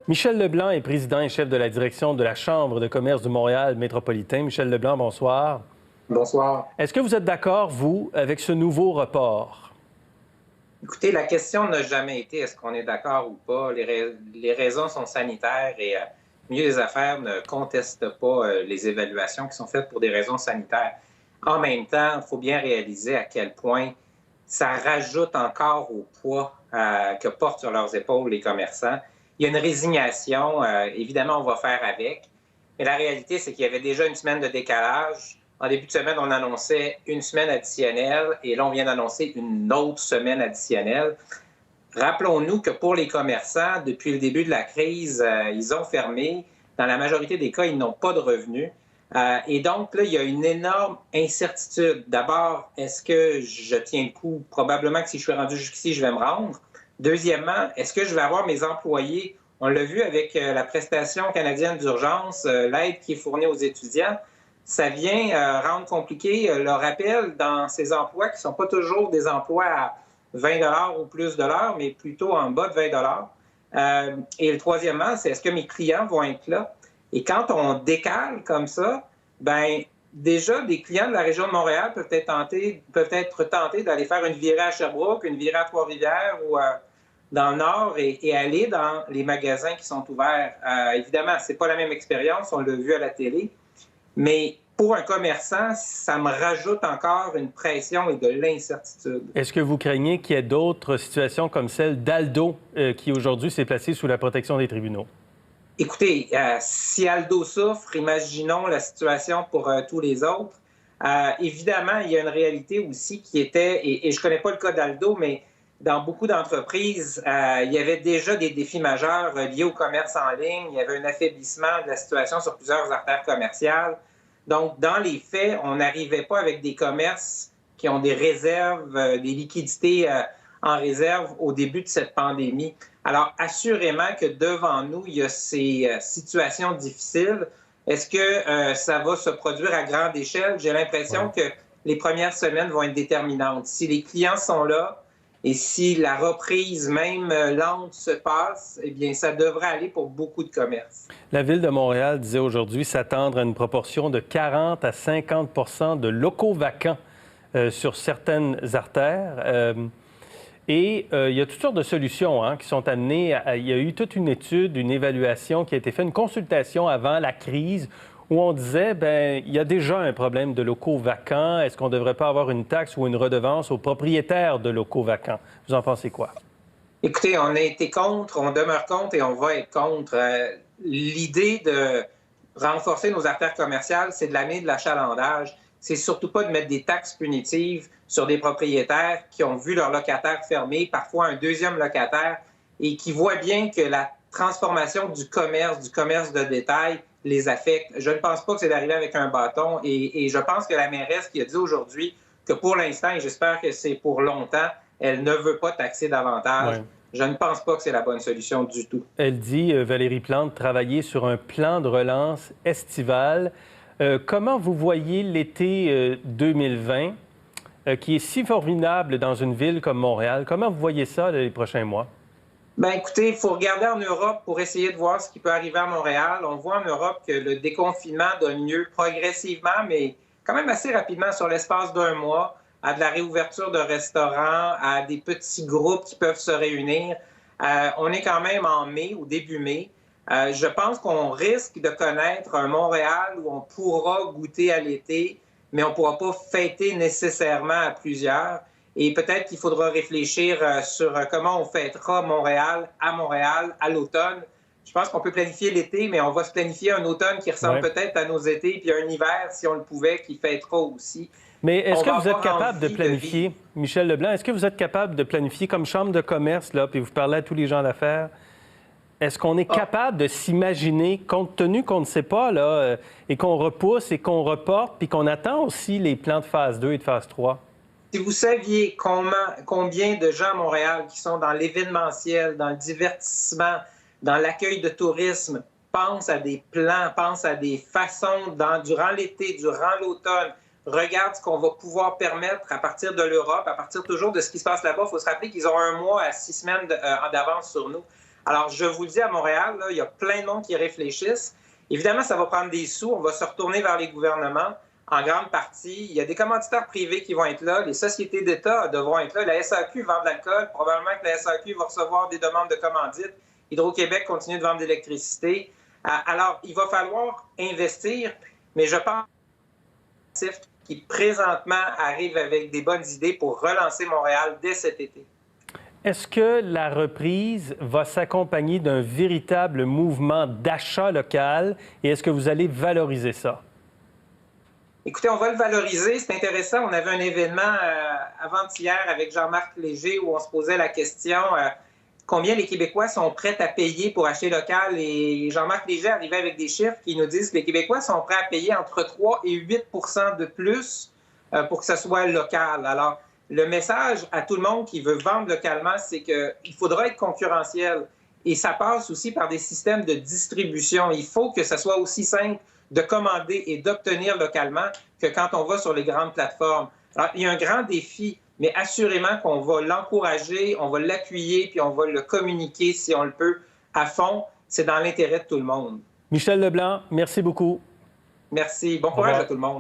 Michel Leblanc est président et chef de la direction de la Chambre de commerce de Montréal métropolitain. Michel Leblanc, bonsoir. Bonsoir. Est-ce que vous êtes d'accord, vous, avec ce nouveau report? Écoutez, la question n'a jamais été est-ce qu'on est d'accord ou pas. Les raisons sont sanitaires et Milieu des affaires ne conteste pas les évaluations qui sont faites pour des raisons sanitaires. En même temps, il faut bien réaliser à quel point ça rajoute encore au poids que portent sur leurs épaules les commerçants. Il y a une résignation, évidemment, on va faire avec, mais la réalité, c'est qu'il y avait déjà une semaine de décalage. En début de semaine, on annonçait une semaine additionnelle et là, on vient d'annoncer une autre semaine additionnelle. Rappelons-nous que pour les commerçants, depuis le début de la crise, ils ont fermé. Dans la majorité des cas, ils n'ont pas de revenus. Et donc, là, il y a une énorme incertitude. D'abord, est-ce que je tiens le coup? Probablement que si je suis rendu jusqu'ici, je vais me rendre. Deuxièmement, est-ce que je vais avoir mes employés? On l'a vu avec la prestation canadienne d'urgence, l'aide qui est fournie aux étudiants. Ça vient rendre compliqué le rappel dans ces emplois qui ne sont pas toujours des emplois à 20 ou plus de l'heure, mais plutôt en bas de 20 Et le troisièmement, c'est est-ce que mes clients vont être là? Et quand on décale comme ça, ben déjà, des clients de la région de Montréal peuvent être tentés d'aller faire une virée à Sherbrooke, une virée à Trois-Rivières ou dans le Nord et aller dans les magasins qui sont ouverts. Évidemment, ce n'est pas la même expérience, on l'a vu à la télé, mais pour un commerçant, ça me rajoute encore une pression et de l'incertitude. Est-ce que vous craignez qu'il y ait d'autres situations comme celle d'Aldo qui aujourd'hui s'est placé sous la protection des tribunaux? Écoutez, si Aldo souffre, imaginons la situation pour tous les autres. Évidemment, il y a une réalité aussi qui était, et je ne connais pas le cas d'Aldo, mais dans beaucoup d'entreprises, il y avait déjà des défis majeurs liés au commerce en ligne. Il y avait un affaiblissement de la situation sur plusieurs artères commerciales. Donc, dans les faits, on n'arrivait pas avec des commerces qui ont des réserves, des liquidités en réserve au début de cette pandémie. Alors, assurément que devant nous, il y a ces situations difficiles. Est-ce que ça va se produire à grande échelle? J'ai l'impression que les premières semaines vont être déterminantes. Si les clients sont là et si la reprise même lente se passe, eh bien, ça devrait aller pour beaucoup de commerces. La Ville de Montréal disait aujourd'hui s'attendre à une proportion de 40 à 50 de locaux vacants sur certaines artères. Et il y a toutes sortes de solutions qui sont amenées. Il y a eu toute une étude, une évaluation qui a été faite, une consultation avant la crise où on disait, bien, il y a déjà un problème de locaux vacants. Est-ce qu'on ne devrait pas avoir une taxe ou une redevance aux propriétaires de locaux vacants? Vous en pensez quoi? Écoutez, on a été contre, on demeure contre et on va être contre. L'idée de renforcer nos artères commerciales, c'est de l'amener de l'achalandage. C'est surtout pas de mettre des taxes punitives sur des propriétaires qui ont vu leur locataire fermer, parfois un deuxième locataire, et qui voient bien que la transformation du commerce de détail les affecte. Je ne pense pas que c'est d'arriver avec un bâton et je pense que la mairesse qui a dit aujourd'hui que pour l'instant, et j'espère que c'est pour longtemps, elle ne veut pas taxer davantage. Ouais. Je ne pense pas que c'est la bonne solution du tout. Elle dit, Valérie Plante, travailler sur un plan de relance estival. Comment vous voyez l'été 2020, qui est si formidable dans une ville comme Montréal? Comment vous voyez ça les prochains mois? Bien, écoutez, il faut regarder en Europe pour essayer de voir ce qui peut arriver à Montréal. On voit en Europe que le déconfinement donne lieu progressivement, mais quand même assez rapidement, sur l'espace d'un mois, à de la réouverture de restaurants, à des petits groupes qui peuvent se réunir. On est quand même en mai, au début mai. Je pense qu'on risque de connaître un Montréal où on pourra goûter à l'été, mais on ne pourra pas fêter nécessairement à plusieurs. Et peut-être qu'il faudra réfléchir sur comment on fêtera Montréal à l'automne. Je pense qu'on peut planifier l'été, mais on va se planifier un automne qui ressemble peut-être à nos étés, puis un hiver, si on le pouvait, qui fêtera aussi. Mais est-ce que vous êtes capable de planifier, Michel Leblanc, est-ce que vous êtes capable de planifier comme chambre de commerce, là, puis vous parlez à tous les gens d'affaires, est-ce qu'on est capable de s'imaginer, compte tenu qu'on ne sait pas, là, et qu'on repousse et qu'on reporte, puis qu'on attend aussi les plans de phase 2 et de phase 3? Si vous saviez combien de gens à Montréal qui sont dans l'événementiel, dans le divertissement, dans l'accueil de tourisme, pensent à des plans, pensent à des façons durant l'été, durant l'automne, regardent ce qu'on va pouvoir permettre à partir de l'Europe, à partir toujours de ce qui se passe là-bas. Il faut se rappeler qu'ils ont un mois à 6 semaines d'avance sur nous. Alors, je vous le dis, à Montréal, là, il y a plein de monde qui réfléchissent. Évidemment, ça va prendre des sous. On va se retourner vers les gouvernements en grande partie. Il y a des commanditaires privés qui vont être là. Les sociétés d'État devront être là. La SAQ vend de l'alcool. Probablement que la SAQ va recevoir des demandes de commandite. Hydro-Québec continue de vendre de l'électricité. Alors, il va falloir investir, mais je pense qui présentement arrive avec des bonnes idées pour relancer Montréal dès cet été. Est-ce que la reprise va s'accompagner d'un véritable mouvement d'achat local et est-ce que vous allez valoriser ça? Écoutez, on va le valoriser. C'est intéressant. On avait un événement avant-hier avec Jean-Marc Léger où on se posait la question combien les Québécois sont prêts à payer pour acheter local. Et Jean-Marc Léger arrivait avec des chiffres qui nous disent que les Québécois sont prêts à payer entre 3 et 8 de plus pour que ce soit local. Alors, le message à tout le monde qui veut vendre localement, c'est qu'il faudra être concurrentiel. Et ça passe aussi par des systèmes de distribution. Il faut que ça soit aussi simple de commander et d'obtenir localement que quand on va sur les grandes plateformes. Alors, il y a un grand défi, mais assurément qu'on va l'encourager, on va l'appuyer, puis on va le communiquer, si on le peut, à fond. C'est dans l'intérêt de tout le monde. Michel Leblanc, merci beaucoup. Merci. Bon courage à tout le monde.